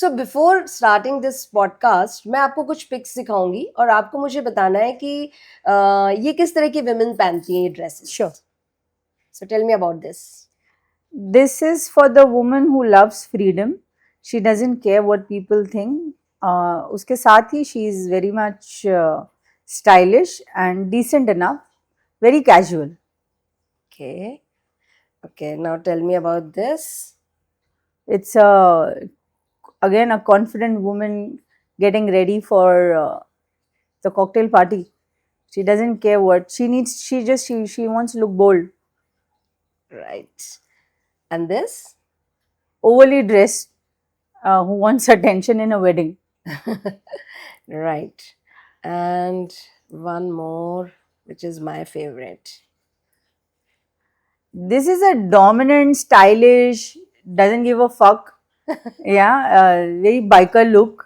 So before starting this podcast मैं आपको कुछ पिक्स दिखाऊंगी और आपको मुझे बताना है कि ये किस तरह की विमेन पहनती हैं ये dresses. Sure. So tell me about this. This is for the woman who loves freedom. She doesn't care what people think. उसके साथ ही she is very much stylish and decent enough, very casual. Okay, now tell me about this. It's again a confident woman getting ready for the cocktail party. She doesn't care what she needs. She wants to look bold. Right. And this? Overly dressed, who wants attention in a wedding. Right. And one more, which is my favorite. This is a dominant, stylish, doesn't give a fuck. Yeah, very biker look.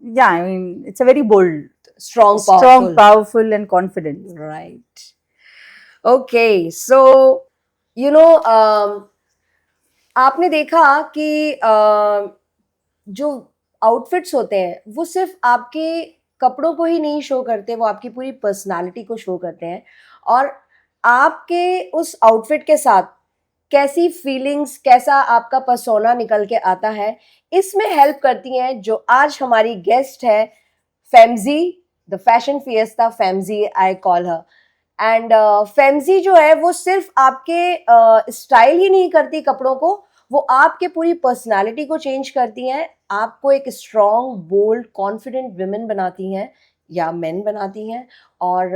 Yeah, I mean, it's a very bold, Strong, powerful. powerful and confident. Right. Okay, so you know, आपने देखा कि जो outfits होते हैं वो सिर्फ आपके कपड़ों को ही नहीं शो करते, वो आपकी पूरी पर्सनालिटी को शो करते हैं. और आपके उस आउटफिट के साथ कैसी फीलिंग्स, कैसा आपका पर्सोना निकल के आता है, इसमें हेल्प करती हैं जो आज हमारी गेस्ट है, फेमजी, द फैशन फिएस्टा फेमजी आई कॉल हर. एंड फेमजी जो है वो सिर्फ आपके स्टाइल ही नहीं करती कपड़ों को, वो आपके पूरी पर्सनालिटी को चेंज करती हैं, आपको एक स्ट्रॉन्ग, बोल्ड, कॉन्फिडेंट विमेन बनाती हैं या मेन बनाती हैं. और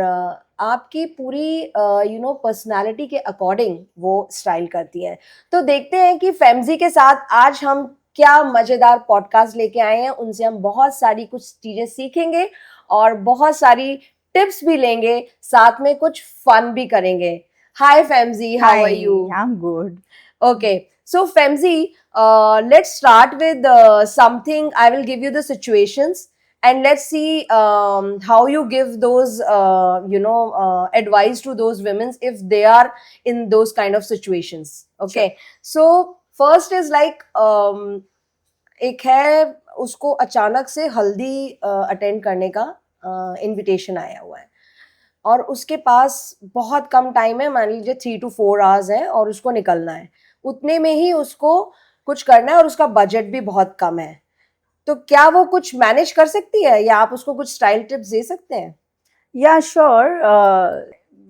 आपकी पूरी पर्सनालिटी के अकॉर्डिंग वो स्टाइल करती हैं. तो देखते हैं कि फेमजी के साथ आज हम क्या मज़ेदार पॉडकास्ट लेके आए हैं. उनसे हम बहुत सारी कुछ चीज़ें सीखेंगे और बहुत सारी टिप्स भी लेंगे, साथ में कुछ फन भी करेंगे. हाय फेमजी, how are you? I'm good. Okay, so Femzi, let's start with something. I will give you the situations and let's see how you give those, advice to those women if they are in those kind of situations. Okay, so first is like, एक है उसको अचानक से हल्दी attend करने का invitation आया हुआ है और उसके पास बहुत कम टाइम है, मान लीजिए 3 to 4 आवर्स है और उसको निकलना है. उतने में ही उसको कुछ करना है और उसका बजट भी बहुत कम है. तो क्या वो कुछ मैनेज कर सकती है या आप उसको कुछ स्टाइल टिप्स दे सकते हैं? Yeah, sure.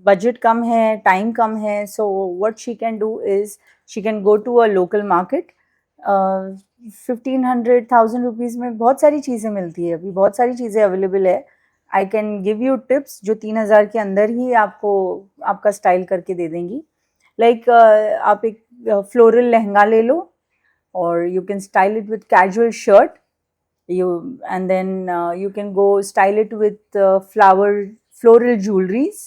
Budget कम है, time कम है, so what she can do is she can go to a local market. 1500-1000 rupees में बहुत सारी चीज़ें मिलती है, अभी बहुत सारी चीज़ें अवेलेबल है. I can give you tips जो 3000 के अंदर ही आपको आपका स्टाइल करके दे देंगी. लाइक आप एक फ्लोरल लहंगा ले लो और you can style it with casual shirt. You and then you can go style it with floral jewelries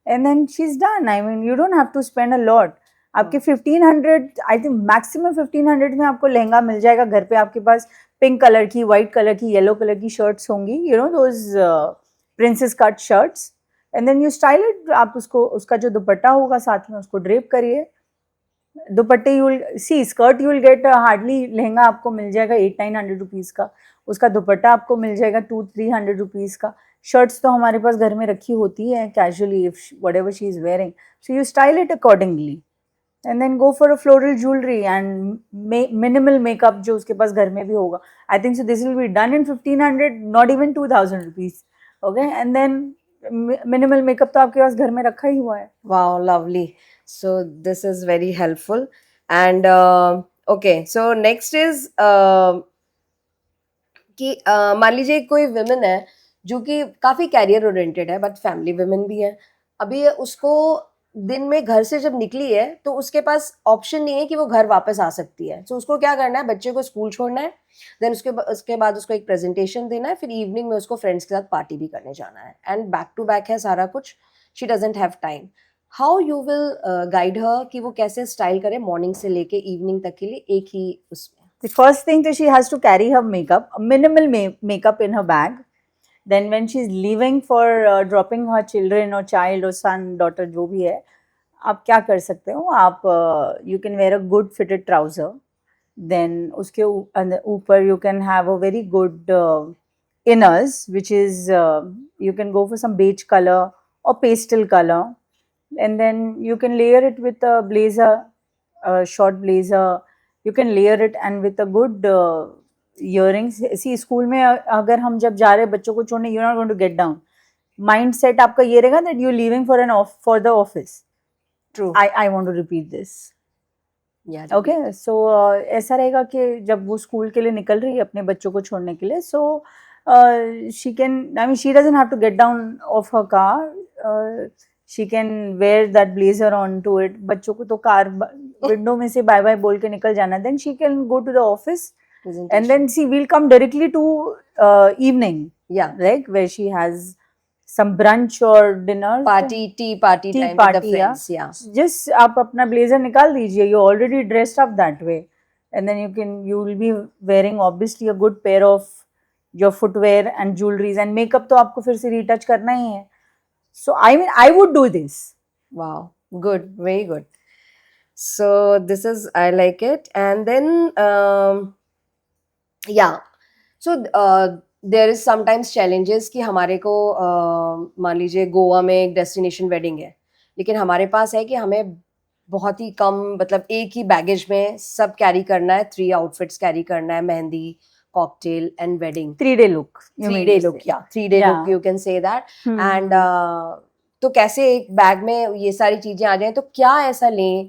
and then she's done. I mean, you don't have to spend a lot. आपके 1500, I think maximum 1500 में आपको लहंगा मिल जाएगा घर पे. आपके पास pink colour की, white colour की, येलो कलर की शर्ट्स होंगी, you know those princess cut shirts. And then you style it. आप उसको, उसका जो दुपट्टा होगा साथ में उसको ड्रेप करिए. दुपट्टे you will see, skirt you will get hardly, lehenga आपको मिल जाएगा 800-900 रुपीज़ का, उसका दुपट्टा आपको मिल जाएगा 200-300 रुपीज़ का. शर्ट्स तो हमारे पास घर में रखी होती है casually, if whatever she is wearing, so you style it accordingly and then go for a floral jewellery and minimal makeup जो उसके पास घर में भी होगा. I think so this will be done in 1500, not even 2000 rupees. Okay, and then minimal makeup तो आपके पास घर में रखा ही हुआ है. Wow, lovely. So this is very helpful. And okay, so next is कि मान लीजिए कोई विमेन है जो कि काफ़ी कैरियर ओरिएंटेड है बट फैमिली विमेन भी है. अभी उसको दिन में घर से जब निकली है तो उसके पास ऑप्शन नहीं है कि वो घर वापस आ सकती है. तो उसको क्या करना है, बच्चे को स्कूल छोड़ना है, देन उसके बाद उसको एक प्रेजेंटेशन देना है, फिर इवनिंग में उसको फ्रेंड्स के साथ पार्टी भी करने जाना है एंड बैक टू बैक है सारा कुछ. She doesn't have time. How you will guide her कि वो कैसे स्टाइल करे मॉर्निंग से लेके इवनिंग तक के लिए एक ही उसमें? The first thing that she has to carry her makeup, a minimal makeup in her bag. Then when she's leaving for dropping her children or child or son, daughter, जो भी है, आप क्या कर सकते हो, आप you can wear a good fitted trouser. then उसके ऊपर you can have a very good inners, which is you can go for some beige color or pastel color, and then you can layer it with a blazer, a short blazer. You can layer it and with a good earrings. See, school में अगर हम जब जा रहे हैं बच्चों को छोड़ने, you're not going to get down. Mindset आपका ये रहेगा that you're leaving for the office. True. I want to repeat this. Yeah. Okay so ऐसा रहेगा कि जब वो स्कूल के लिए निकल रही है अपने बच्चों को छोड़ने के लिए, so she can, I mean she doesn't have to get down off her car, she can wear that blazer on to it. बच्चों को तो कार विंडो में से बाय बाय बोल के निकल जाना, then she can go to the office and then she will come directly to evening, like where she has some brunch or dinner, tea party time with the friends. Yeah. Just आप अपना blazer निकाल दीजिए, you're already dressed up that way, and then you will be wearing obviously a good pair of your footwear and jewelries, and makeup तो आपको फिर से retouch करना ही है. So I mean I would do this. Wow, good, very good. So this is, I like it. And then yeah, so there is sometimes challenges कि हमारे को मान लीजिए गोवा में एक डेस्टिनेशन वेडिंग है, लेकिन हमारे पास है कि हमें बहुत ही कम, मतलब एक ही बैगेज में सब कैरी करना है, 3 आउटफिट्स कैरी करना है, mehndi, cocktail and wedding. 3-day look. 3-day look, yeah. 3-day look, you can say that. And तो कैसे एक बैग में ये सारी चीजें आ जाएं, तो क्या ऐसा लें,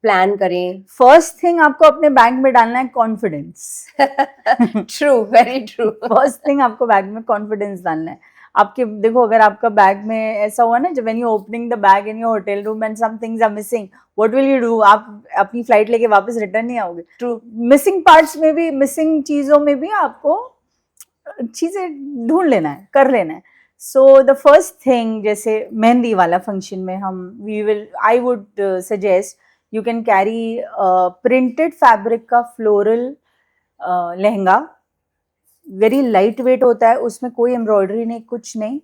प्लान करें? फर्स्ट थिंग आपको अपने बैग में डालना है confidence. True, very true. First thing आपको बैग में कॉन्फिडेंस डालना है. आपके देखो, अगर आपका बैग में ऐसा हुआ ना, जब when you opening the bag in your hotel room and some things are missing, what will you do? आप अपनी फ्लाइट लेके वापस रिटर्न नहीं आओगे. ट्रू. मिसिंग पार्ट्स में भी, मिसिंग चीजों में भी आपको चीजें ढूंढ लेना है, कर लेना है. सो द फर्स्ट थिंग, जैसे मेहंदी वाला फंक्शन में आई would suggest you can carry printed fabric का floral lehenga. very light weight होता है, उसमें कोई embroidery नहीं, कुछ नहीं.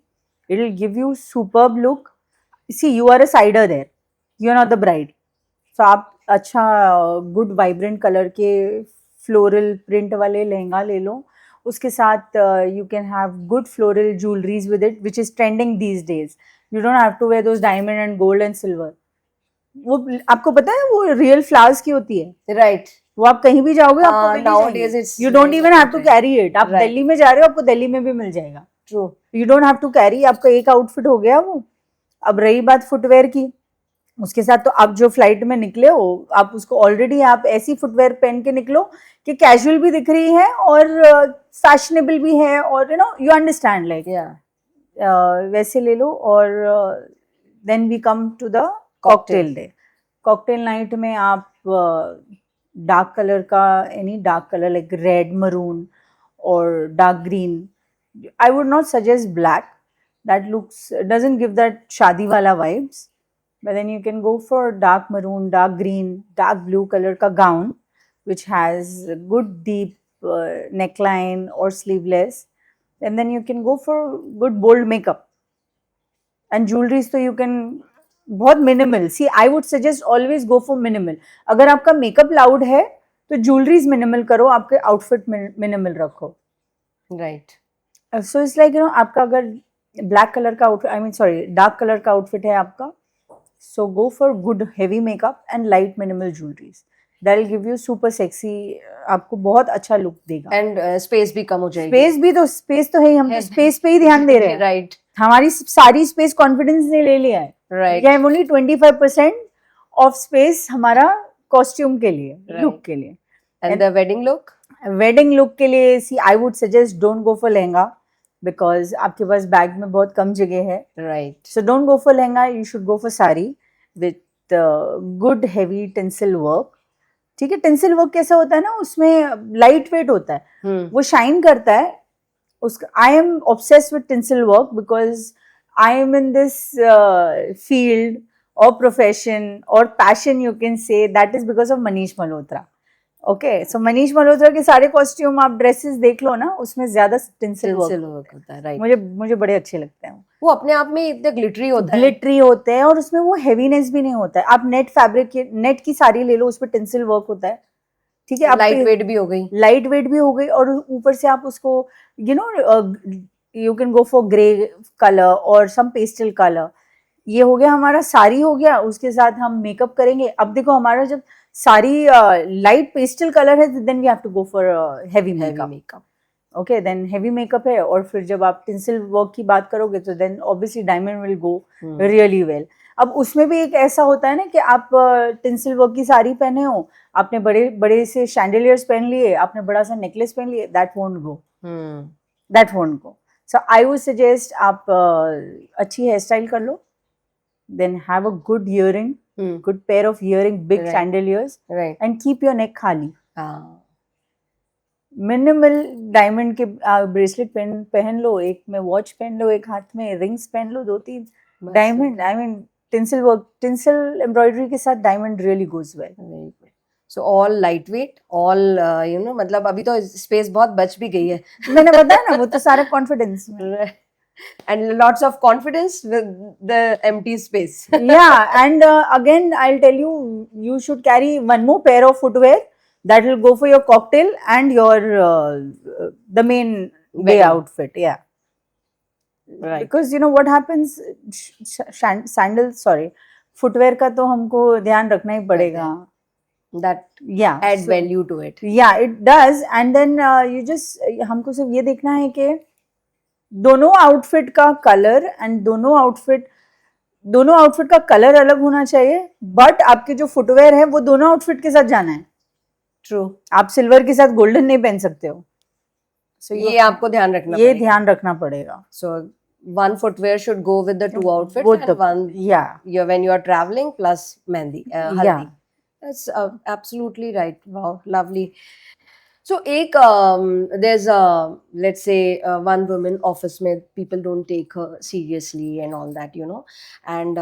it will give you superb look. see, you are a sider there, you are not the bride. so आप अच्छा good vibrant color के floral print वाले लहंगा ले लो. उसके साथ you can have good floral jewelries with it, which is trending these days. you don't have to wear those diamond and gold and silver. वो आपको पता है वो रियल फ्लावर्स की होती है, राइट? वो आप कहीं भी जाओगे आपको, you don't even have to carry it. आप दिल्ली में जा रहे हो, आपको दिल्ली में भी मिल जाएगा. True. You don't have to carry. आपका एक आउटफिट हो गया वो. अब रही बात फुटवेयर की, उसके साथ तो आप जो फ्लाइट में निकले हो, आप उसको ऑलरेडी आप ऐसी फुटवेयर पहन के निकलो कि कैजुअल भी दिख रही है और फैशनेबल भी है, और यू अंडरस्टैंड, लाइक वैसे ले लो. और then we come to the cocktail day. Cocktail night में आप डार्क कलर का, any dark colour like red, maroon और dark green. I would not suggest black, that looks doesn't give that शादी वाला vibes. But then you can go for dark maroon, dark green, dark blue colour का gown which has good deep neckline और sleeveless. And then you can go for good bold makeup and jewelleries. तो you can बहुत minimal. See, I would suggest always go for minimal. अगर आपका makeup loud है तो jewelleries minimal करो, आपके outfit minimal रखो. राइट. सो इट्स लाइक आपका अगर ब्लैक कलर का outfit, I mean sorry, dark colour का आउटफिट है आपका, so go for good heavy makeup and light minimal jewelleries. That will give you super sexy, आपको बहुत अच्छा लुक देगा. एंड स्पेस भी कम हो जाएगी. स्पेस तो है ही, हम स्पेस पे ही ध्यान दे रहे हैं. राइट. हमारी सारी स्पेस कॉन्फिडेंस ने ले लिया है. Right. We have only 25% of space हमारा कॉस्ट्यूम के लिए, लुक के लिए. And the wedding look? Wedding look के लिए, see, I would suggest don't go for lehenga, because आपके पास बैग में बहुत कम जगह है. Right. So don't go for lehenga, you should go for sari with good heavy tinsel work. ठीक है, टेंसिल वर्क कैसा होता है ना, उसमें लाइट वेट होता है, वो शाइन करता है. उसका I am obsessed with tensile work because I am in this field or profession or passion, you can say, that is because of Manish Malhotra. Okay, so Manish Malhotra के सारे costume आप dresses देख लो ना, उसमें ज्यादा tensile work होता है. Right. मुझे बड़े अच्छे लगते हैं. वो अपने आप में इतने ग्लिटरी होते हैं और उसमें वो हेवीनेस भी नहीं होता है. आप नेट फैब्रिक, नेट की साड़ी ले लो, उस पर टेंसिल वर्क होता है, ठीक है, लाइट वेट भी हो गई, लाइट वेट भी हो गई, और ऊपर से आप उसको you can go for grey colour और सम पेस्टल कलर। ये हो गया हमारा साड़ी हो गया, उसके साथ हम मेकअप करेंगे। अब देखो हमारा जब साड़ी लाइट पेस्टल कलर है, then we have to go for heavy makeup. Makeup. Okay, then heavy makeup है, और फिर जब आप टिंसल वर्क की बात करोगे तो then obviously diamond will go really well. अब उसमें भी एक ऐसा होता है ना कि आप टिंसल वर्क की साड़ी पहने हो, आपने बड़े बड़े से शैंडलियर्स पहन लिए, आपने बड़ा सा नेकलेस पहन लिए, that won't go, that won't go. So I would suggest आप अच्छी हेयर स्टाइल कर लो, then have a good earring, good pair of earring, big Right. chandeliers, Right. and keep your neck खाली। हाँ, मिनिमल डायमंड के bracelet पहन लो, एक में watch पहन लो, एक हाथ में रिंग्स पहन लो, 2-3 बस diamond. I mean tinsel work, tinsel embroidery के साथ diamond really goes well. very good. So all lightweight, all मतलब अभी तो स्पेस बहुत बच भी गई है। मैंने बताया ना, वो तो सारा कॉन्फिडेंस में। And lots of confidence with the empty space. Yeah, and again I'll tell you, you should carry one more pair of footwear that will go for your cocktail and your the main day Wedding. outfit. Yeah, Right. because you know what happens, sandals, sorry, footwear का तो हमको ध्यान रखना ही पड़ेगा। That Yeah, add so- value to it. yeah, it does, and then you just हमको सिर्फ ये देखना है कि दोनों आउटफिट का कलर एंड दोनों आउटफिट का कलर अलग होना चाहिए, बट आपके जो फुटवेयर है वो दोनों आउटफिट के साथ जाना है। True. आप सिल्वर के साथ गोल्डन नहीं पहन सकते हो। So ये आपको ध्यान रखना ये पड़ेगा। ध्यान रखना पड़ेगा। So one footwear should go with the two outfits Both and one yeah, when you are traveling plus mehndi, haldi. yeah. That's absolutely right. Wow, lovely. So एक there's let's say one woman office में people don't take her seriously and all that, you know, and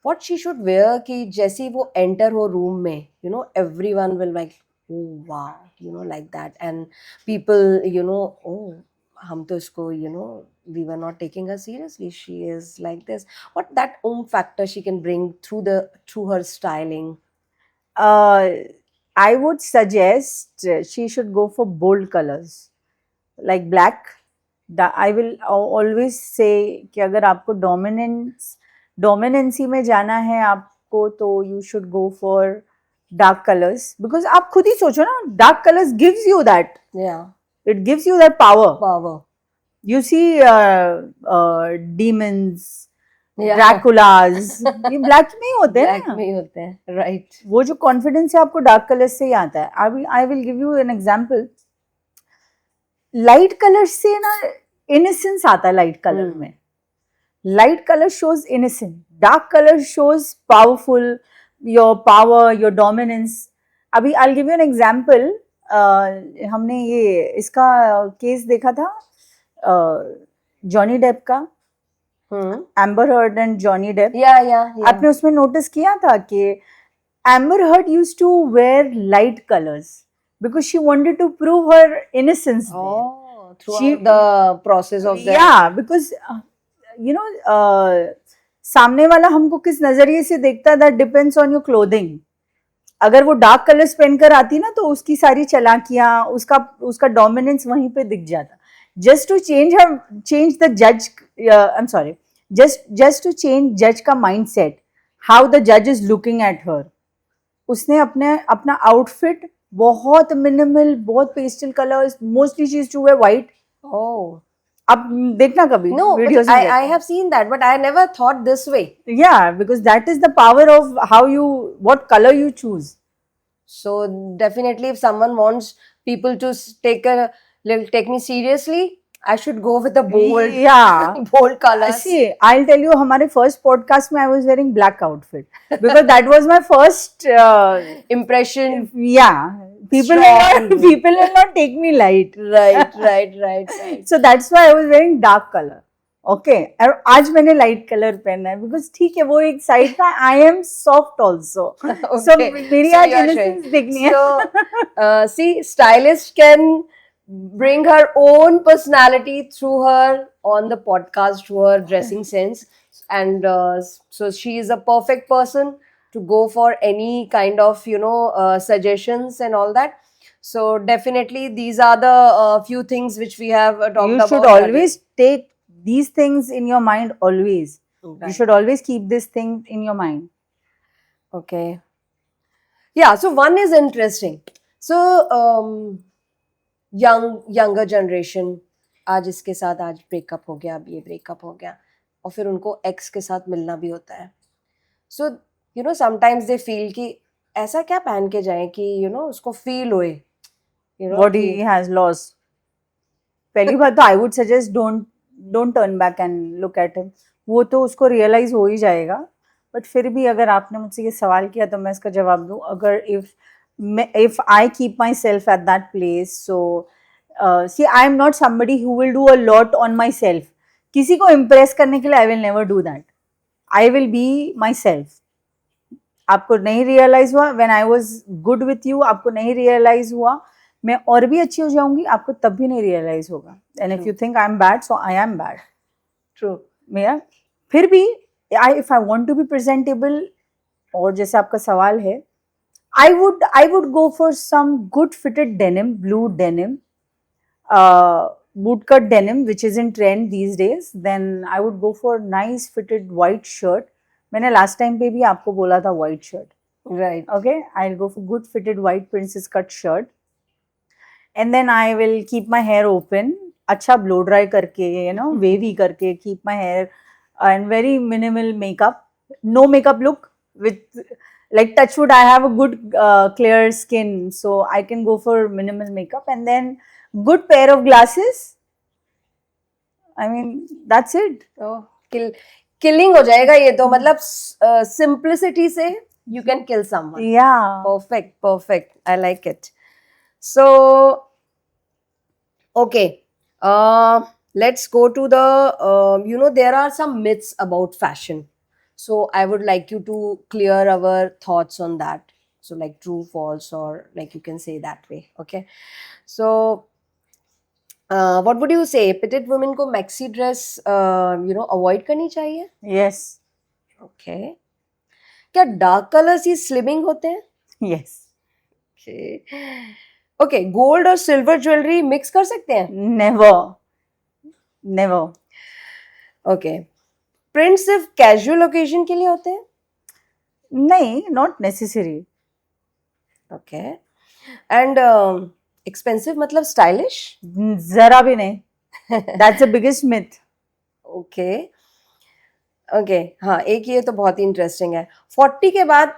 what she should wear कि जैसे ही वो enter हो room में, you know, everyone will like, oh wow, you know, like that, and people, you know, oh हम तो इसको, you know, we were not taking her seriously, she is like this. What that factor she can bring through her styling? I would suggest she should go for bold colors like black. I will always say कि अगर आपको dominancy में जाना है आपको, तो you should go for dark colors, because आप खुद ही सोचो ना, dark colors gives you that, Yeah, it gives you that power. You see demons, yeah. ड्रैकुलास, ये ब्लैक में ही होते हैं Black ना। में ही होते हैं, right. वो जो कॉन्फिडेंस है आपको डार्क कलर से ही आता है। I will give you an example. Light colour से ना इनोसेंस आता है लाइट कलर में। Light colour shows innocent, dark colour shows powerful, your power, your dominance. अभी I will give you an example. हमने ये इसका केस देखा था जॉनी डेप का, Amber Heard and Johnny Depp. Yeah. आपने उसमें नोटिस किया था कि Amber Heard used to wear light colours because she wanted to prove her innocence. Throughout the process of that. Yeah, because you know सामने वाला हमको किस नजरिए से देखता है, that depends on your clothing. अगर वो डार्क कलर्स पहनकर आती ना, तो उसकी सारी चालाकियां, उसका डोमिनेंस वहीं पे दिख जाता। Just to change the judge, I'm sorry, just to change judge का mindset, how the judge is looking at her. उसने अपना आउटफिट बहुत मिनिमल, बहुत pastel colours, mostly she used to wear white. अब देखना कभी No, वीडियोस but में। I have seen that, but I never thought this way. Yeah, because that is the power of what color you choose. So definitely, if someone wants people to take me seriously, I should go with the bold, Yeah. bold colors. See, I'll tell you, हमारे first podcast में I was wearing black outfit because that was my first Impression. Yeah, people will not take me light. Right. So that's why I was wearing dark color. Okay, और आज मैंने light color पहना है because ठीक है, वो एक side था, I am soft also. So मेरी आज innocence दिखनी है. So see, stylist can bring her own personality through her on the podcast, through her dressing sense, and so she is a perfect person to go for any kind of suggestions and all that. So definitely these are the few things which we have talked You about. should always take these things in your mind always. You Right. should always keep this thing in your mind. Okay. Yeah, so one is interesting. So younger generation, आज इसके साथ आज breakup हो गया, अब ये breakup हो गया, और फिर उनको एक्स के साथ मिलना भी होता है. सो समटाइम्स दे फील कि ऐसा क्या पहन के जाएं कि उसको फील होए What he has lost. पहली बात तो I would suggest don't turn back and look at him. वो तो उसको realize हो ही जाएगा. बट फिर भी अगर आपने मुझसे ये सवाल किया तो मैं इसका जवाब दूँ. अगर if I keep myself at that place, so see, I am not somebody who will do a lot on myself. किसी को impress करने के लिए I will never do that. I will be myself. आपको नहीं realize हुआ when I was good with you, आपको नहीं realize हुआ मैं और भी अच्छी हो जाऊंगी, आपको तब भी नहीं realize होगा. And if you think I am bad, so I am bad. True. मेरा फिर भी if I want to be presentable, और जैसे आपका सवाल है, I would go for some good fitted denim, blue denim, bootcut denim, which is in trend these days. Then I would go for nice fitted white shirt. मैंने last time पे भी आपको बोला था white shirt. Right. Okay, I'll go for good fitted white princess cut shirt. And then I will keep my hair open, अच्छा blow dry करके, wavy करके, keep my hair, and very minimal makeup, no makeup look, with like touch wood, I have a good clear skin, so I can go for minimal makeup, and then good pair of glasses. I mean, that's it. Oh, killing हो जाएगा ये तो, मतलब simplicity से you can kill someone. Yeah. Perfect. I like it. So, okay. Let's go to the, there are some myths about fashion. So, I would like you to clear our thoughts on that. So, like true, false, or like you can say that way. Okay. So, what would you say? Petite women को maxi dress, avoid करनी चाहिए? Yes. Okay. क्या dark colors ही slimming होते हैं? Yes. Okay. Okay, gold और silver jewelry mix कर सकते हैं? Never. Okay. Print सिर्फ casual occasion के लिए होते हैं? नहीं, not necessary. Okay. And expensive मतलब stylish? जरा भी नहीं. That's the biggest myth. Okay. Okay. हाँ, एक ये तो बहुत ही इंटरेस्टिंग है. 40 के बाद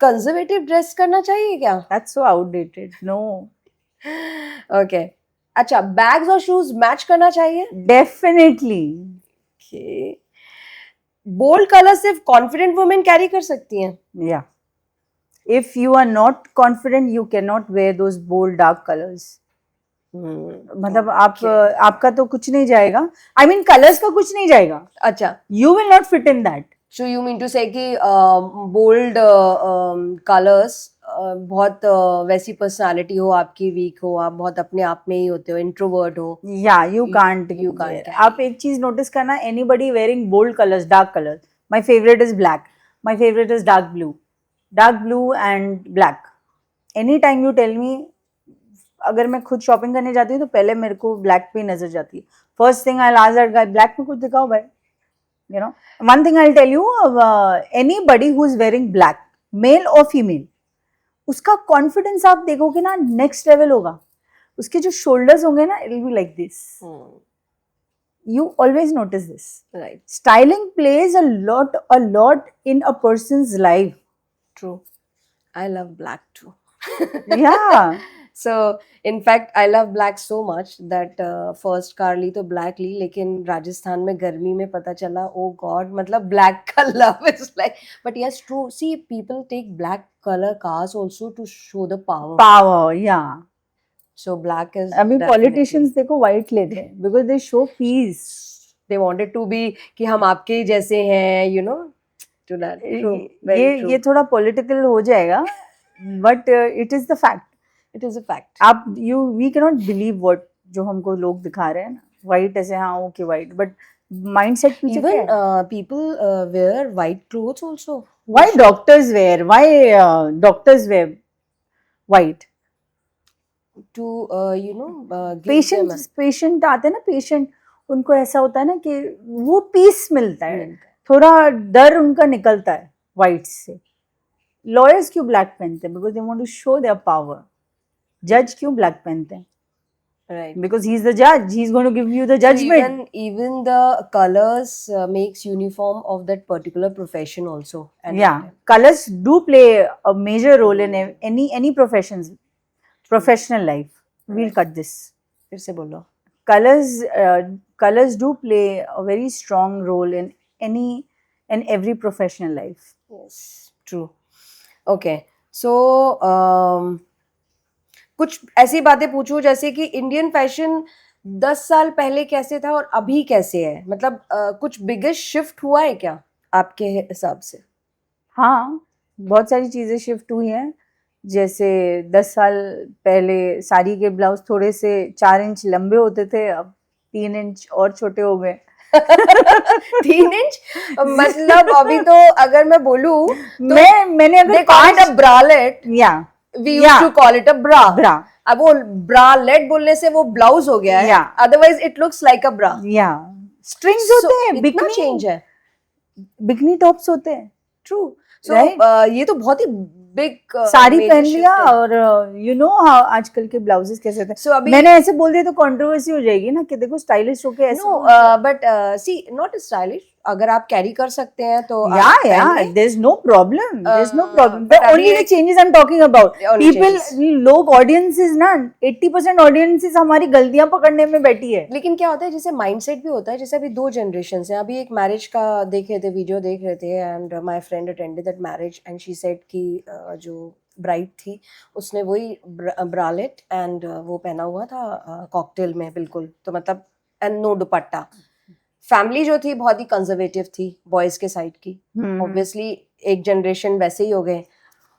कंजर्वेटिव ड्रेस करना चाहिए क्या? That's so outdated. No. Okay. अच्छा, बैग्स और शूज मैच करना चाहिए? Definitely. Okay. बोल्ड कलर सिर्फ कॉन्फिडेंट वुमेन कैरी कर सकती हैं? Yeah. If you are not confident, you cannot wear those bold dark colors. मतलब आपका तो कुछ नहीं जाएगा. I mean, colors का कुछ नहीं जाएगा. अच्छा. You will not fit in that. So you mean to say कि bold colors बहुत वैसी पर्सनालिटी हो आपकी, वीक हो, आप बहुत अपने आप में ही होते हो, इंट्रोवर्ट हो? Yeah, you can't. आप एक चीज नोटिस करना, anybody wearing bold colors, dark colors. My favorite is black. My favorite is dark blue and black. Anytime you tell me, अगर मैं खुद शॉपिंग करने जाती हूँ तो पहले मेरे को ब्लैक पे नजर जाती है. First thing I ask that guy, black में कुछ दिखाओ भाई. One thing I'll tell you, anybody who is wearing black, male or female, उसका कॉन्फिडेंस आप देखोगे ना, नेक्स्ट लेवल होगा. उसके जो शोल्डर्स होंगे ना, it will be like this. You always notice this. Right. Styling plays a lot in a person's life. True. I love black too. Yeah. So in fact I love black so much that first car ली तो black ली, लेकिन राजस्थान में गर्मी में पता चला, oh god, मतलब black का love is like, but yes, true. See, people take black color cars also to show the power. Yeah. So black is अभी politicians देखो white लेते हैं because they show peace. They wanted to be कि हम आपके ही जैसे हैं, to that. True. Very true. ये थोड़ा political हो जाएगा, but it is the fact. It is a fact. We cannot believe what जो हमको लोग दिखा रहे हैं ना, white ऐसे, हाँ okay white, but mindset पीछे क्या है? Even people wear white clothes also. Why doctors wear? Why doctors wear white? To give them patient आते हैं ना, पेशेंट उनको ऐसा होता है ना कि वो पीस मिलता है, थोड़ा डर उनका निकलता है वाइट से. लॉयर्स क्यों ब्लैक पहनते हैं? Because they want to show their power. जज क्यों ब्लैक पहनते हैं? right. Because he's the judge, he's going to give you the judgment. So even the colors makes uniform of that particular profession also. And yeah, colors do play a major role in any professional life. We'll cut this. फिर से बोलो. Colors do play a very strong role in every professional life. Yes, true. Okay, so कुछ ऐसी बातें पूछूं जैसे कि Indian fashion 10 साल पहले कैसे था और अभी कैसे है, मतलब कुछ बिगेस्ट शिफ्ट हुआ है क्या आपके हिसाब से? हाँ, बहुत सारी चीज़ें शिफ्ट हुई हैं. जैसे 10 साल पहले साड़ी के ब्लाउज थोड़े से 4 इंच लंबे होते थे, अब 3 इंच और छोटे हो गए. 3 इंच मतलब अभी तो अगर मैं बोलूं तो मैंने अगर a bralette, yeah, we used to call it a bra. अब वो bralette बोलने से वो ब्लाउज हो गया है, otherwise it looks like a bra. Yeah, strings होते हैं, इतना चेंज है. बिकनी टॉप्स होते हैं. True. So ये तो बहुत ही बिग साड़ी पहन लिया और यू नो आजकल के ब्लाउजेस कैसे थे. So अभी मैंने ऐसे बोल दिया तो कंट्रोवर्सी हो जाएगी ना कि देखो स्टाइलिश होके ऐसे. No but see not stylish, अगर आप कैरी कर सकते हैं तो there is no problem, the only the changes I am talking about people, लोग ऑडियंसेस ना 80% ऑडियंसेस हमारी गलतियां पकड़ने में बैठी है. लेकिन क्या होता है, जैसे माइंडसेट भी होता है, जैसे अभी 2 जनरेशन हैं. अभी एक मैरिज का देख रहे थे, वीडियो देख रहे थे, and my friend attended that marriage and she said कि जो ब्राइड थी उसने वही ब्रालेट एंड वो पहना हुआ था कॉकटेल में बिल्कुल, तो मतलब एंड नो दुपट्टा. फैमिली जो थी बहुत ही कंजर्वेटिव थी बॉयज के साइड की, ऑब्वियसली एक जनरेशन वैसे ही हो गए.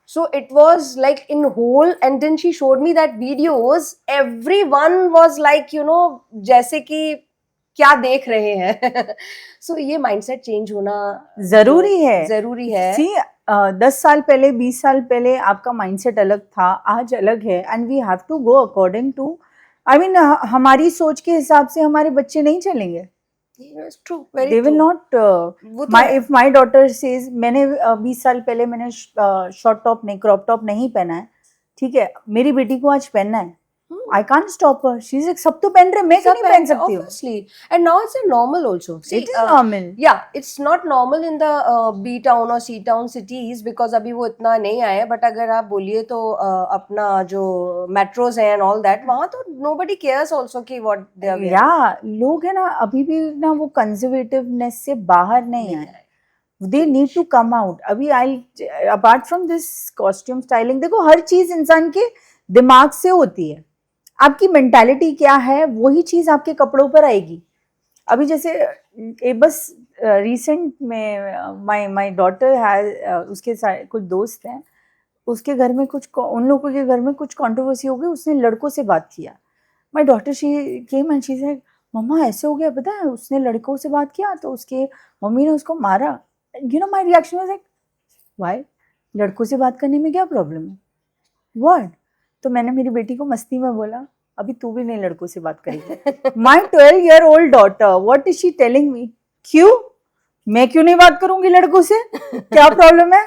So it was like in whole, and then she showed me that videos, everyone was like you know जैसे कि क्या देख रहे हैं. सो ये माइंडसेट चेंज होना जरूरी है. सी 10 साल पहले 20 साल पहले आपका माइंडसेट अलग था, आज अलग है, and we have to go according to, I mean हमारी सोच के हिसाब से हमारे बच्चे नहीं चलेंगे. It's true, very they will true. not if my daughter says मैंने 20 साल पहले मैंने शॉर्ट टॉप नहीं, क्रॉप टॉप नहीं पहना है, ठीक है, मेरी बेटी को आज पहनना है, I can't stop her. She's like, सब तो पहन रहे, मैं क्यों नहीं पहन सकती हूँ? Obviously, and now it's a normal also. See, it is normal. Yeah, it's not normal in the B town or C town cities because अभी वो इतना नहीं आया. But अगर आप बोलिए तो अपना जो metros हैं and all that, वहाँ तो nobody cares also कि what they are wearing. Yeah, लोग है ना अभी भी ना वो conservativeness से बाहर नहीं आए. They need to come out. अभी apart from this costume styling, देखो हर चीज इंसान के दिमाग से होती है. आपकी मेंटालिटी क्या है वही चीज आपके कपड़ों पर आएगी. अभी जैसे बस रिसेंट में माय डॉटर है, उसके कुछ दोस्त हैं, उसके घर में उन लोगों के घर में कुछ कंट्रोवर्सी हो गई, उसने लड़कों से बात किया. My daughter she came and she said mamma ऐसे हो गया, पता है उसने लड़कों से बात किया तो उसके मम्मी ने उसको मारा. You know my reaction was like why, लड़कों से बात करने में क्या प्रॉब्लम है, व्हाट. तो मैंने मेरी बेटी को मस्ती में बोला अभी तू भी नहीं लड़कों से बात करेगी. My 12-year-old daughter, what is she telling me, क्यों मैं क्यों नहीं बात करूंगी लड़कों से, क्या प्रॉब्लम है.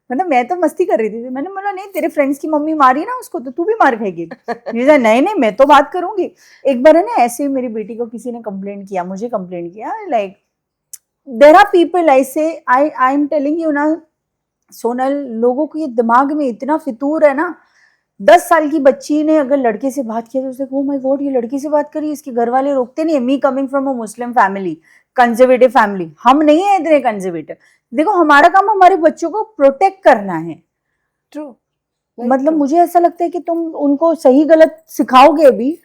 मतलब मैं तो मस्ती कर रही थी. मैंने बोला नहीं, तेरे फ्रेंड्स की मम्मी मारी ना उसको तो तू भी मार खाएगी. नहीं मैं तो बात करूंगी. एक बार है ना ऐसे मेरी बेटी को किसी ने कंप्लेंट किया, मुझे कंप्लेंट किया, like there are people I am telling you ना सोनल, लोगों को ये दिमाग में इतना फितूर है ना. 10 साल की बच्ची ने अगर लड़के से बात किया तो उसने ओ माय गॉड ये लड़की से बात करी, इसके घर वाले रोकते नहीं है. Me coming from a Muslim family, conservative family, हम नहीं है इतने कंजर्वेटिव. देखो हमारा काम हमारे बच्चों को प्रोटेक्ट करना है. ट्रू. मतलब मुझे ऐसा लगता है कि तुम उनको सही गलत सिखाओगे अभी,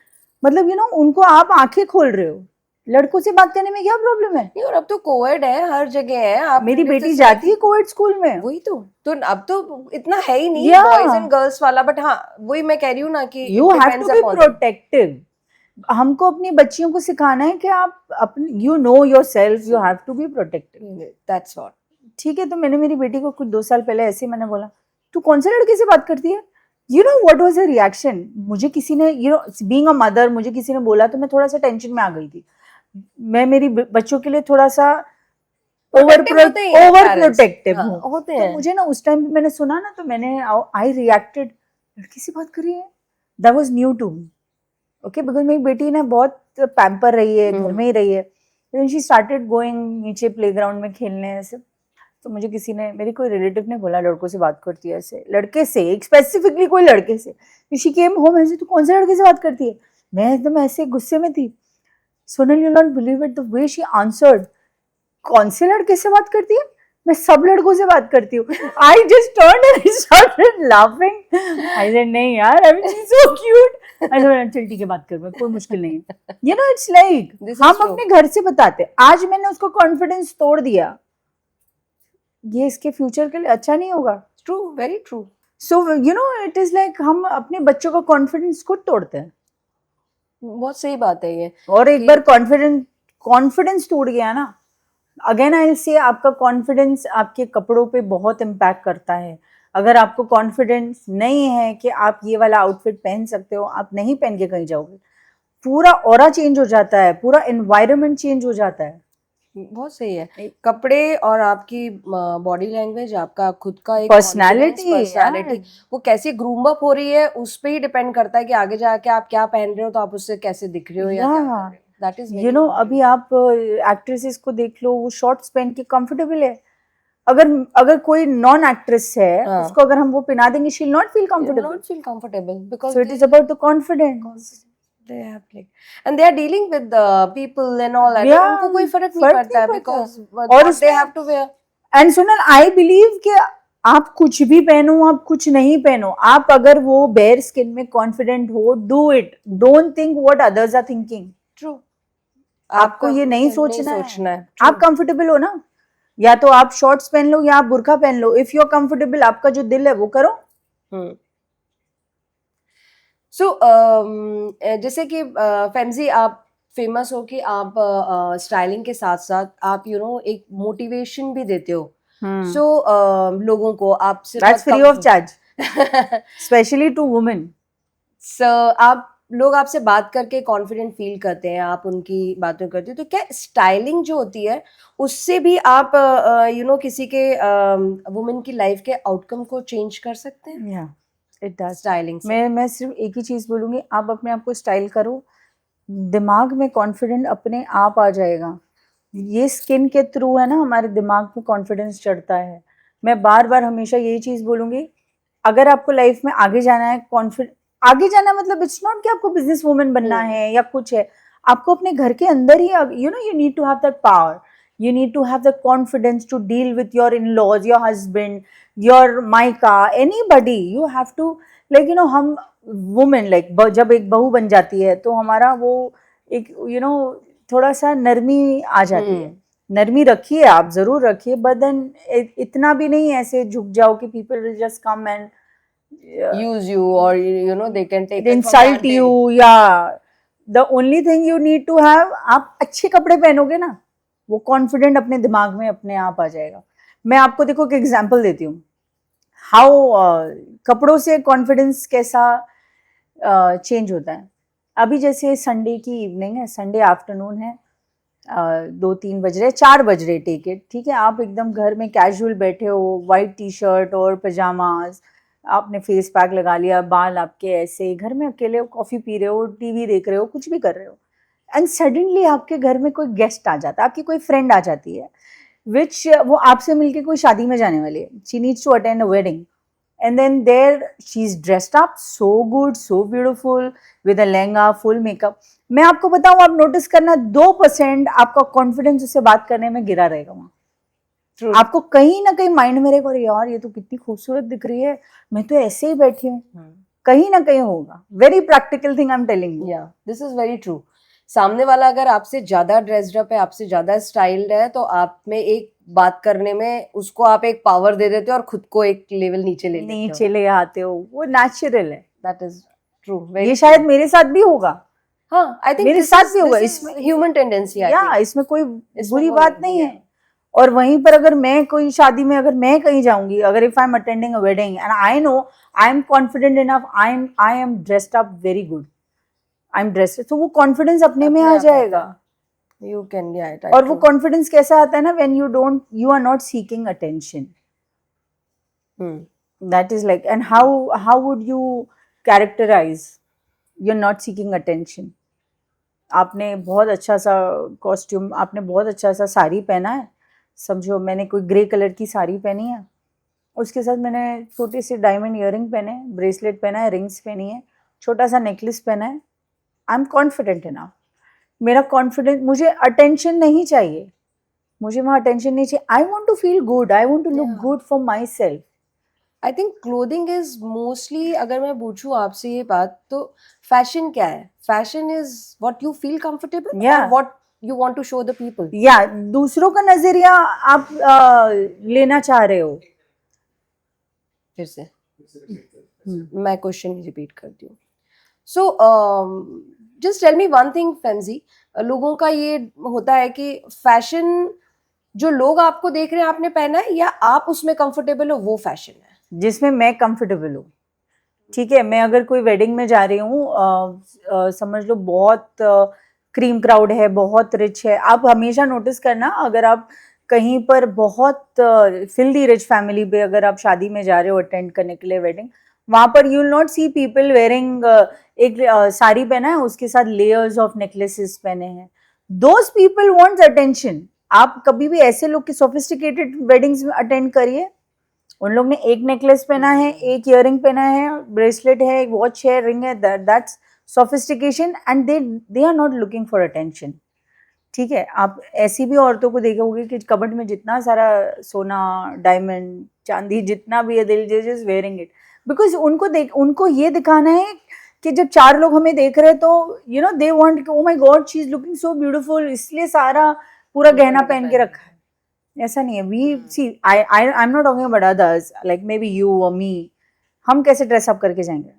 मतलब यू नो उनको आप आंखें खोल रहे हो. लड़कों से बात करने में क्या प्रॉब्लम है. और अब तो कोएड है, हर जगह है. आप मेरी बेटी जाती है कोएड स्कूल में. वही तो अब तो इतना है ही नहीं बॉयज एंड गर्ल्स वाला. बट हाँ वही मैं कह रही हूँ ना कि you have to be protective. हमको अपनी बच्चियों को सिखाना है कि आप अपने you know yourself, you have to be protective. That's what. ठीक है, तो मैंने मेरी बेटी को कुछ 2 साल पहले ऐसे मैंने बोला, तू कौन से लड़के से बात करती है? You know what was her reaction? मुझे किसी ने, you know being a mother, मुझे किसी ने बोला तो मैं थोड़ा सा टेंशन में आ गई थी। मैं मेरी बच्चों के लिए थोड़ा सा ओवर प्रोटेक्टिव हूँ, होते तो हैं। मुझे ना उस टाइम मैंने सुना ना, तो मैंने आई रिएक्टेड, लड़की से बात कर रही है, that was new to me, okay, because मेरी बेटी ना बहुत पैम्पर रही है, घर में ही रही है। देन शी स्टार्टेड गोइंग नीचे प्लेग्राउंड में खेलने ऐसे, तो मुझे किसी ने, मेरी कोई रिलेटिव ने बोला लड़कों से बात करती है ऐसे, लड़के से स्पेसिफिकली कोई लड़के से। शी केम होम ऐसे, तू कौन से लड़के से बात करती है? मैं एकदम ऐसे गुस्से में थी। Sonal, you not believe it, the way she answered, कौन से लड़के से बात करती है? मैं सब लड़कों से बात करती हूँ। I just turned and I started laughing. I said नहीं यार, आई mean she is so cute. I said चल ठीक है, बात कर, कोई मुश्किल नहीं है। यू नो इट्स लाइक हम अपने घर से बताते हैं। आज मैंने उसको कॉन्फिडेंस तोड़ दिया, ये इसके फ्यूचर के लिए अच्छा नहीं होगा। True, very true. So you no it is like हम अपने बच्चों का कॉन्फिडेंस खुद तोड़ते हैं। बहुत सही बात है ये। और एक बार कॉन्फिडेंस टूट गया ना, अगेन आई से आपका कॉन्फिडेंस आपके कपड़ों पे बहुत इम्पैक्ट करता है। अगर आपको कॉन्फिडेंस नहीं है कि आप ये वाला आउटफिट पहन सकते हो, आप नहीं पहन के कहीं जाओगे, पूरा ऑरा चेंज हो जाता है, पूरा एनवायरनमेंट चेंज हो जाता है। बहुत सही है। कपड़े और आपकी बॉडी लैंग्वेज, आपका खुद का एक पर्सनालिटी वो कैसे ग्रूम अप हो रही है, उस पे ही डिपेंड करता है कि आगे जाके आप क्या पहन रहे हो, तो आप उससे कैसे दिख रहे हो या क्या कर रहे हो। दैट इज यू नो अभी आप एक्ट्रेसेस को देख लो, वो शॉर्ट्स पहन के कंफर्टेबल है। अगर कोई नॉन एक्ट्रेस है, उसको अगर हम वो पहना देंगे, she will not feel comfortable because so it is about the confidence. they have like and they are dealing with the people and all that, उनको कोई फर्क नहीं पड़ता है because what they have to wear. And सुनल, I believe कि आप कुछ भी पहनो, आप कुछ नहीं पहनो, आप अगर वो बेयर स्किन में कॉन्फिडेंट हो, do it, don't think what others are thinking. True, आपको ये नहीं सोचना है। आप कंफर्टेबल हो ना, या तो आप शॉर्ट्स पहन लो या आप बुर्का पहन लो। इफ यू आर कंफर्टेबल, आपका जो दिल है वो करो। सो जैसे कि फेमजी, आप फेमस हो कि आप स्टाइलिंग के साथ साथ आप एक मोटिवेशन भी देते हो। सो लोगों को आपसे that's free of charge, specially to women. So लोग आपसे बात करके कॉन्फिडेंट फील करते हैं, आप उनकी बातें करते हो, तो क्या स्टाइलिंग जो होती है उससे भी आप किसी के वुमेन की लाइफ के आउटकम को चेंज कर सकते हैं? या इट डज। स्टाइलिंग से मैं सिर्फ एक ही चीज बोलूंगी, आप अपने आप को स्टाइल करो, दिमाग में कॉन्फिडेंट अपने आप आ जाएगा। ये स्किन के थ्रू है ना, हमारे दिमाग में कॉन्फिडेंस चढ़ता है। मैं बार बार हमेशा यही चीज बोलूंगी, अगर आपको लाइफ में आगे जाना है, आगे जाना मतलब इट्स नॉट कि आपको बिजनेस वुमेन बनना है या कुछ है, आपको अपने घर के अंदर ही you need to have that power, you need to have the confidence to deal with your in-laws, your husband, your maika, anybody. You have to like हम women like जब एक बहू बन जाती है तो हमारा वो एक थोड़ा सा नरमी आ जाती है। नरमी रखिए, आप जरूर रखिए, बट देन इतना भी नहीं ऐसे झुक जाओ कि people will just come and use you or they can take insult you. Yeah, the only thing you need to have, आप अच्छे कपड़े पहनोगे ना, वो कॉन्फिडेंट अपने दिमाग में अपने आप आ जाएगा। मैं आपको देखो एक एग्जांपल देती हूँ, हाउ कपड़ों से कॉन्फिडेंस कैसा चेंज होता है। अभी जैसे संडे की इवनिंग है, संडे आफ्टरनून है, 2-3 बज रहे, 4 बज रहे, टेक इट, ठीक है, आप एकदम घर में कैजुअल बैठे हो, वाइट टी शर्ट और पजामाज, आपने फेस पैक लगा लिया, बाल आपके ऐसे, घर में अकेले हो, कॉफी पी रहे हो, टीवी देख रहे हो, कुछ भी कर रहे हो, एंड सडनली आपके घर में कोई गेस्ट आ जाता है, आपकी कोई फ्रेंड आ जाती है, विच वो आपसे मिलके कोई शादी में जाने वाली है, she needs to attend a wedding, and then there she is dressed up so good, so beautiful, with a lehenga, full makeup. मैं आपको बताऊं, आप नोटिस करना, 2% आपका कॉन्फिडेंस उससे बात करने में गिरा रहेगा वहां। आपको कहीं ना कहीं माइंड में रहेगा, यार ये तो कितनी खूबसूरत दिख रही है, मैं तो ऐसे ही बैठी हूँ, कहीं ना कहीं होगा। Very practical thing I am telling you. या दिस इज वेरी ट्रू। सामने वाला अगर आपसे ज्यादा ड्रेस्ड अप है, आपसे ज्यादा स्टाइल्ड है, तो आप में एक बात करने में उसको आप एक पावर दे देते हो और खुद को एक लेवल नीचे ले आते हो, वो नेचुरल है। That is true. ये शायद मेरे साथ भी होगा। हाँ, आई थिंक मेरे साथ भी होगा। इसमें ह्यूमन टेंडेंसी है, या इसमें कोई बुरी बात नहीं है। और वहीं पर अगर मैं कोई शादी में अगर मैं कहीं जाऊंगी, अगर if I am attending a wedding and I know I am confident enough, I am dressed up very good, I am dressed, तो वो कॉन्फिडेंस अपने में अपने आ आप जाएगा. आता है. You can, yeah, right, और वो true. कॉन्फिडेंस कैसा आता है ना, when you are not seeking attention. That is like, and how would you characterize you're not seeking attention? आपने बहुत अच्छा सा कॉस्ट्यूम, आपने बहुत अच्छा सा साड़ी पहना है, समझो मैंने कोई ग्रे कलर की साड़ी पहनी है, उसके साथ मैंने छोटी सी डायमंड ईयरिंग पहने, ब्रेसलेट पहना है, रिंग्स पहनी है, छोटा सा नेकलेस पहना है, आई एम कॉन्फिडेंट इनफ. मेरा कॉन्फिडेंस, मुझे अटेंशन नहीं चाहिए, मुझे वहाँ अटेंशन नहीं चाहिए. I want to feel good, I want to look Yeah. Good for myself. I think clothing is mostly, अगर मैं पूछूं आपसे ये बात, तो फैशन क्या है? Fashion is what you feel comfortable Yeah. और what you want to show the people. या दूसरों का नजरिया आप लेना चाह रहे हो. फिर से मैं क्वेश्चन रिपीट करती हूँ. So just tell me one thing फेंजी, लोगों का ये होता है कि फैशन जो लोग आपको देख रहे हैं आपने पहना है, या आप उसमें कंफर्टेबल हो, वो फैशन है. जिसमें मैं कंफर्टेबल हूँ. ठीक है, मैं अगर कोई वेडिंग में जा रही हूँ, समझ लो बहुत क्रीम क्राउड है, बहुत रिच है. आप हमेशा नोटिस करना, अगर आप कहीं पर बहुत फिल्दी रिच फैमिली पे अगर आप शादी में जा रहे हो अटेंड करने के लिए वेडिंग, वहाँ पर you will not see people wearing एक साड़ी पहना है, उसके साथ लेयर्स ऑफ नेकलेसेस पहने हैं. Those people wants attention. आप कभी भी ऐसे लोग की सोफिस्टिकेटेड वेडिंग्स में अटेंड करिए, उन लोग ने एक नेकलेस पहना है, एक ईयरिंग पहना है, ब्रेसलेट है, एक वॉच है, रिंग है, that's sophistication and they are not looking for attention. ठीक है, आप ऐसी भी औरतों को देखोगे कि कबर्ड में जितना सारा सोना, डायमंड, चांदी जितना भी है, दिल जस्ट वेयरिंग इट बिकॉज उनको ये दिखाना है कि जब 4 लोग हमें देख रहे हैं तो you know they want, oh my God she is looking so beautiful, इसलिए सारा पूरा गहना पहन के रखा है. ऐसा नहीं है. We see, I am not talking about others, like maybe you और मी, हम कैसे ड्रेस अप करके जाएंगे?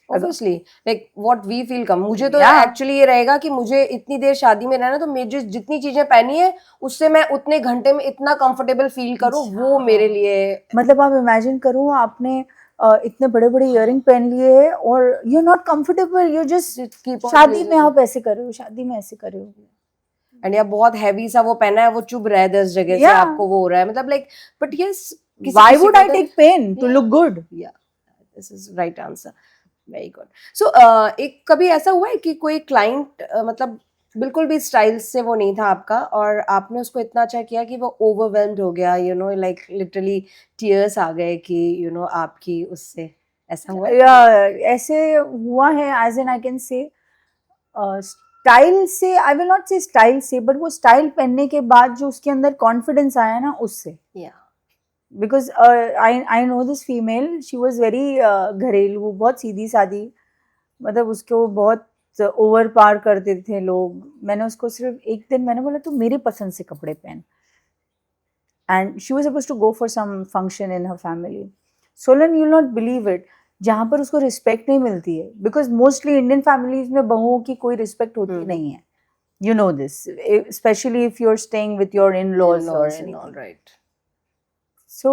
Obviously like what we feel come. मुझे तो Yeah. एक्चुअली ये रहेगा कि मुझे इतनी देर शादी में रहना, तो मुझे जितनी चीजें पहनी है उससे मैं उतने घंटे में इतना कंफर्टेबल फील करूं, वो मेरे लिए. मतलब आप इमेजिन करो, आपने इतने बड़े बड़े इयरिंग पहन लिए हैं और you are not comfortable, you just शादी में आप ऐसे कर रहे हो, शादी में ऐसे कर रहे हो, एंड या बहुत हैवी सा वो पहना है, वो चुभ रहा है 10 जगह से, Yeah. आपको वो हो रहा है, मतलब like, but yes, why would I take pain to look good? Yeah this is right answer. Very good. So एक कभी ऐसा हुआ है कि कोई क्लाइंट मतलब बिल्कुल भी स्टाइल से वो नहीं था आपका, और आपने उसको इतना अच्छा किया कि वो ओवरवेल्म्ड हो गया, you know, like literally tears आ गए कि यू नो आपकी उससे, ऐसा हुआ है? ऐसे हुआ है, as an I can say style से, I will not say style से, बट वो स्टाइल पहनने के बाद जो उसके अंदर कॉन्फिडेंस आया ना, उससे. या because I know this female, she was very घरेलू, बहुत सीधी सादी, मतलब उसको बहुत ओवर पार करते थे लोग. मैंने उसको सिर्फ एक दिन मैंने बोला तू मेरे पसंद से कपड़े पहन, and she was supposed to go for some function in her family. Solan, you will not believe it, जहाँ पर उसको रिस्पेक्ट नहीं मिलती है, बिकॉज मोस्टली इंडियन फैमिलीज में बहुओं की कोई रिस्पेक्ट होती नहीं है. You know this, specially if you are staying with your in laws और anything. Right. So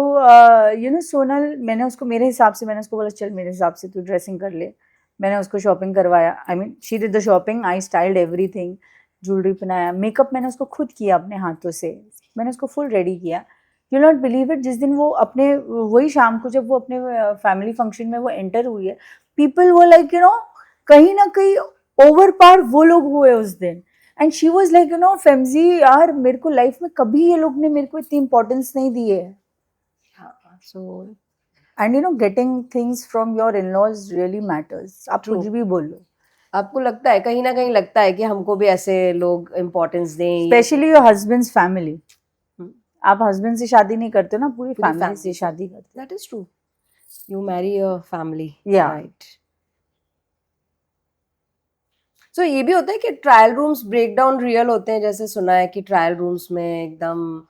you know Sonal, मैंने उसको मेरे हिसाब से, मैंने उसको बोला चल मेरे हिसाब से तू ड्रेसिंग कर ले. मैंने उसको शॉपिंग करवाया, आई mean she did the shopping, I styled everything, jewellery पहनाया, मेकअप मैंने उसको खुद किया अपने हाथों से, मैंने उसको फुल रेडी किया. यू नॉट बिलीव इट, जिस दिन वो अपने वही शाम को जब वो अपने फैमिली फंक्शन में वो एंटर हुई है, पीपल वो लाइक यू नो कहीं ना कहीं ओवर पार वो लोग हुए उस दिन. And she was like you know फेमजी यार, मेरे को लाइफ में कभी ये लोग ने मेरे को इतनी इंपॉर्टेंस नहीं दी है. So and you know getting things from your in laws really matters. आप कुछ भी बोल लो, आपको लगता है, कहीं ना कहीं लगता है कि हमको भी ऐसे लोग इम्पोर्टेंस दें, स्पेशली योर हस्बैंड्स फैमिली. आप हस्बैंड से शादी नहीं करते हो ना, पूरी फैमिली से शादी करते हो. That is true. You marry a family, Yeah. Right. So ये भी होता है कि ट्रायल रूम्स ब्रेकडाउन रियल होते हैं, जैसे सुना है कि ट्रायल रूम्स में एकदम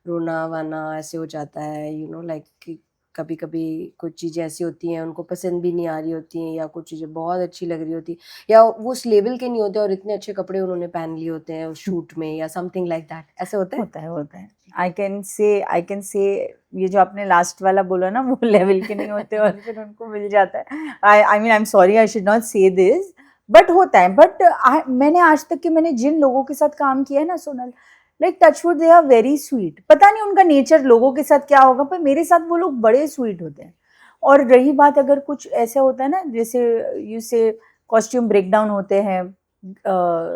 रोना वाना ऐसे हो जाता है, यू नो, लाइक कभी कभी कुछ चीज़ें ऐसी होती हैं उनको पसंद भी नहीं आ रही होती हैं, या कुछ चीज़ें बहुत अच्छी लग रही होती, या वो उस लेवल के नहीं होते और इतने अच्छे कपड़े उन्होंने पहन लिए होते हैं उस शूट में, या समथिंग लाइक दैट. ऐसे होता है? होता है. आई कैन से ये जो आपने लास्ट वाला बोला ना, वो लेवल के नहीं होते और फिर उनको मिल जाता है. I mean I am sorry, I should not से दिस, बट होता है. बट मैंने आज तक के मैंने जिन लोगों के साथ काम किया है ना Sonal, like touchwood, they are very sweet. पता नहीं उनका नेचर लोगों के साथ क्या होगा, पर मेरे साथ वो लोग बड़े स्वीट होते हैं. और रही बात, अगर कुछ ऐसा होता है ना, जैसे यू से कॉस्ट्यूम ब्रेकडाउन होते हैं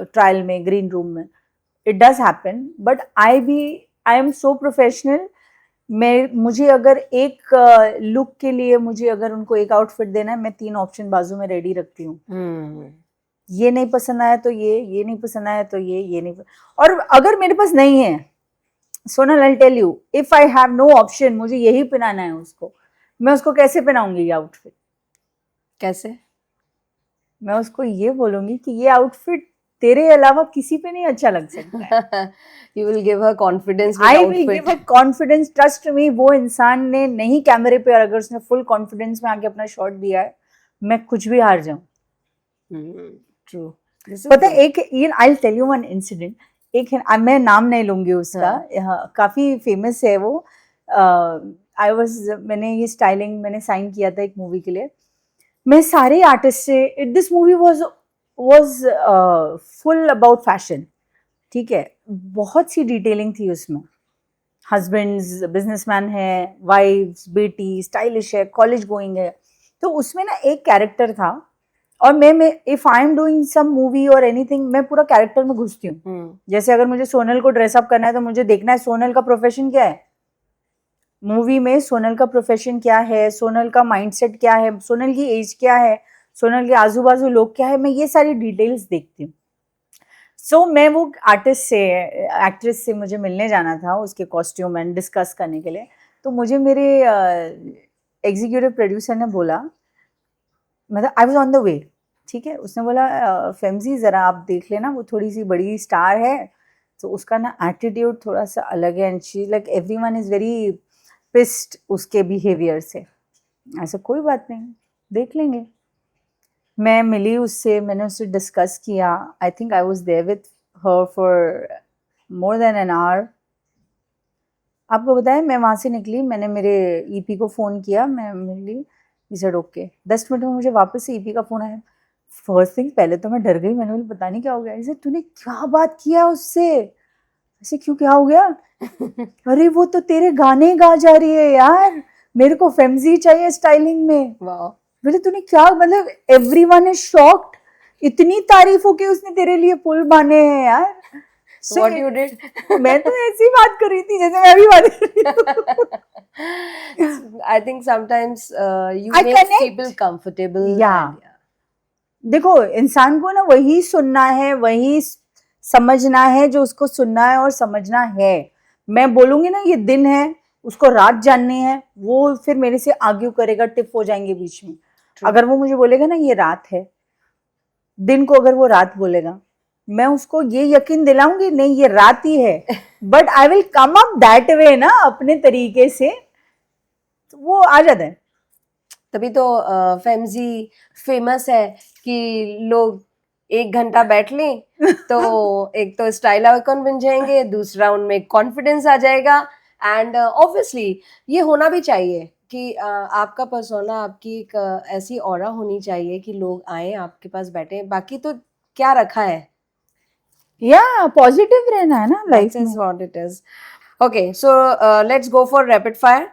ट्रायल में, ग्रीन रूम में, it does happen, but I am so professional. मुझे अगर एक लुक के लिए मुझे अगर उनको एक आउटफिट देना है, मैं 3 ऑप्शन बाजू में रेडी रखती हूँ. ये नहीं पसंद आया तो ये नहीं पसंद आया तो ये नहीं और अगर मेरे पास नहीं है, Sonal, I tell you, if I have no option, मुझे यही पहनाना है उसको, मैं उसको कैसे पहनाऊंगी ये आउटफिट? कैसे? मैं उसको ये बोलूंगी कि ये आउटफिट तेरे अलावा किसी पे नहीं अच्छा लग सकता है. You will give her confidence with I will outfit. Give her confidence, trust me. वो इंसान ने नहीं कैमरे पे, अगर उसने फुल कॉन्फिडेंस में आके अपना शॉट दिया है, मैं कुछ भी हार जाऊं. True. पता है, एक I tell you one incident. एक मैं नाम नहीं लूंगी उसका, काफी फेमस है वो. मैंने ये स्टाइलिंग मैंने साइन किया था एक मूवी के लिए. मैं सारे आर्टिस्ट से, this movie was full about fashion. ठीक है, बहुत सी डिटेलिंग थी उसमें. हस्बैंड्स बिजनेसमैन है, वाइफ्स, बेटी स्टाइलिश है, कॉलेज गोइंग है. तो उसमें ना एक कैरेक्टर था, और मैं if I am doing some movie और एनीथिंग, मैं पूरा कैरेक्टर में घुसती हूँ. जैसे अगर मुझे सोनल को ड्रेसअप करना है, तो मुझे देखना है सोनल का प्रोफेशन क्या है मूवी में, सोनल का प्रोफेशन क्या है, सोनल का माइंडसेट क्या है, सोनल की एज क्या है, सोनल के आजू बाजू लोग क्या है, मैं ये सारी डिटेल्स देखती हूँ. सो मैं वो आर्टिस्ट से, एक्ट्रेस से मुझे मिलने जाना था उसके कॉस्ट्यूम एंड डिस्कस करने के लिए. तो मुझे मेरे एग्जीक्यूटिव प्रोड्यूसर ने बोला, मतलब I was on the way, ठीक है, उसने बोला फेमजी ज़रा आप देख लेना, वो थोड़ी सी बड़ी स्टार है, तो उसका ना एटीट्यूड थोड़ा सा अलग है, and she like everyone is very pissed उसके बिहेवियर से. ऐसा कोई बात नहीं, देख लेंगे. मैं मिली उससे, मैंने उससे डिस्कस किया. I think I was there with her for more than an hour. आपको बताया, मैं वहाँ से निकली, मैंने मेरे ईपी को फ़ोन किया, मैं मिली, इसे ओके. 10 मिनट में मुझे वापस से ईपी का फ़ोन आया. फर्स्ट थिंग, पहले तो मैं डर गई, मैंने बोला पता नहीं क्या हो गया. इसे तूने क्या बात किया उससे? ऐसे क्यों, क्या हो गया? अरे वो तो तेरे गाने गा जा रही है यार, मेरे को फेमजी चाहिए स्टाइलिंग में. बोले तूने क्या, मतलब एवरीवन इज शॉक्ड, इतनी तारीफों की उसने तेरे लिए पुल बांधे हैं यार. So what you did? मैं तो ऐसी बात कर रही थी जैसे मैं अभी बात कर रही हूँ. I think sometimes you I make connect. people comfortable. Yeah. and, देखो, इंसान को ना वही सुनना है, वही समझना है जो उसको सुनना है और समझना है. मैं बोलूंगी ना ये दिन है, उसको रात जाननी है, वो फिर मेरे से आर्ग्यू करेगा, टिप हो जाएंगे बीच में. अगर वो मुझे बोलेगा ना ये रात है, दिन को अगर वो रात बोलेगा, मैं उसको ये यकीन दिलाऊंगी नहीं ये रात ही है, but I will come up that way ना, अपने तरीके से, तो वो आ जाता है. तभी तो फेमजी फेमस है कि लोग 1 घंटा बैठ लें तो एक तो स्टाइल आइकन बन जाएंगे, दूसरा उनमें कॉन्फिडेंस आ जाएगा. एंड ऑब्वियसली ये होना भी चाहिए कि आपका पर्सोना, आपकी एक ऐसी ऑरा होनी चाहिए कि लोग आए आपके पास बैठे. बाकी तो क्या रखा है, या पॉजिटिव रहना है ना लाइफ में. This is what it is. Okay, so let's go for rapid fire.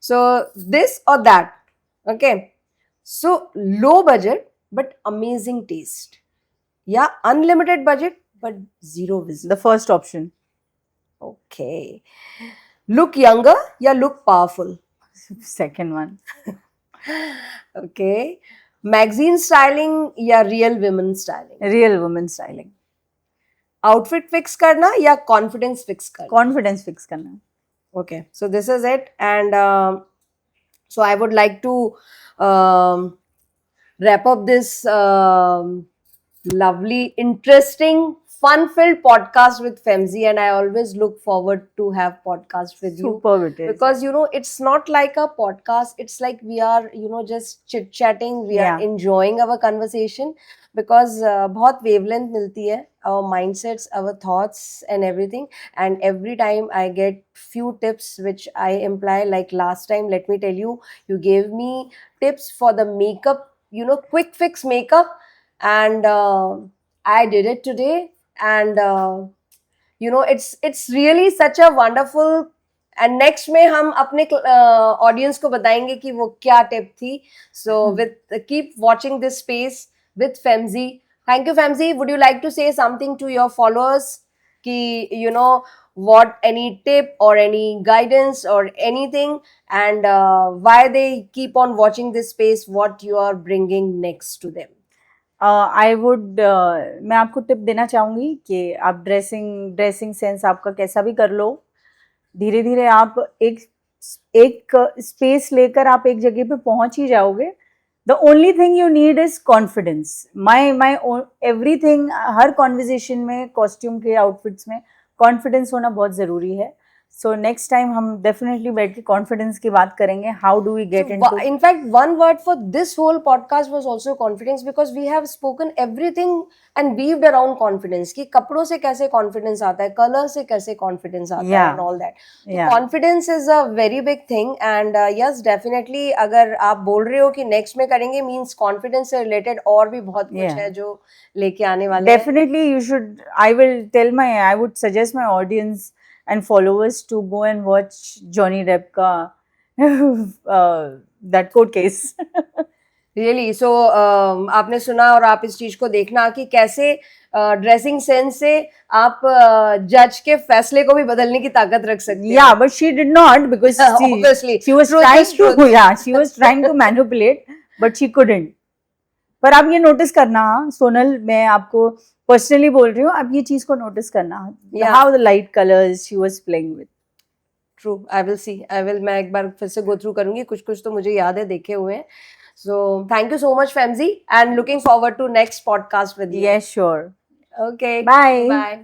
So this or that. Okay. So low budget but amazing taste. Yeah, unlimited budget but zero vision. The first option. Okay. Look younger, yeah, look powerful. Second one. Okay. Magazine styling, yeah, real women styling. Real women styling. Outfit fix करना या confidence fix करना? Confidence fix करना. Okay, so this is it, and so I would like to wrap up this lovely, interesting, fun-filled podcast with Femzi, and I always look forward to have podcast with you. Superb it is. Because you know, it's not like a podcast, it's like we are, you know, just chit-chatting, we are enjoying our conversation, because बहुत wavelength मिलती है our mindsets, our thoughts, and everything. And every time I get few tips which I imply. Like last time, let me tell you, you gave me tips for the makeup, quick fix makeup, and I did it today. And it's really such a wonderful. And next में हम अपने audience को बताएंगे कि वो क्या tip थी. So with keep watching this space with फेमजी. थैंक यू फेमजी. Would you like to say something to your followers कि what any tip or any guidance or anything, and why they keep on watching this space, what you are bringing next to them? I would मैं आपको tip देना चाहूँगी कि आप dressing sense आपका कैसा भी कर लो, धीरे धीरे आप एक स्पेस लेकर आप एक जगह पे पहुंच ही जाओगे. The only thing you need is confidence. My everything, हर कॉन्वर्जेशन में, कॉस्ट्यूम के आउटफिट्स में कॉन्फिडेंस होना बहुत ज़रूरी है. सो नेक्स्ट टाइम हम डेफिनेटली बैठ के कॉन्फिडेंस की बात करेंगे. How do we get into. In fact, one word for this whole podcast was also confidence, because we have spoken everything and weaved around confidence. कि कपड़ों से कैसे confidence आता है, color से कैसे confidence आता है, and all that. So confidence is a very big thing, and yes, definitely अगर आप बोल रहे हो कि next में करेंगे, means confidence से related और भी बहुत कुछ है जो लेके आने वाले हैं. Definitely you should. I would suggest my audience and followers to go and watch Johnny Depp का that court case. Really, so आपने सुना और आप इस चीज को देखना कि कैसे ड्रेसिंग सेंस से आप जज के फैसले को भी बदलने की ताकत रख सकते हैं. Yeah, but she did not, because obviously she was trying to manipulate, but she couldn't. पर आप ये नोटिस करना, सोनल, मैं आपको पर्सनली बोल रही हूँ, आप ये चीज को नोटिस करना, how the light colours she was playing with. True. I will मैं एक बार फिर से गो थ्रू करूंगी. कुछ तो मुझे याद है, देखे हुए हैं. So thank you so much फेमजी, and looking forward to next podcast with you. Yes, sure. Okay, bye. Bye.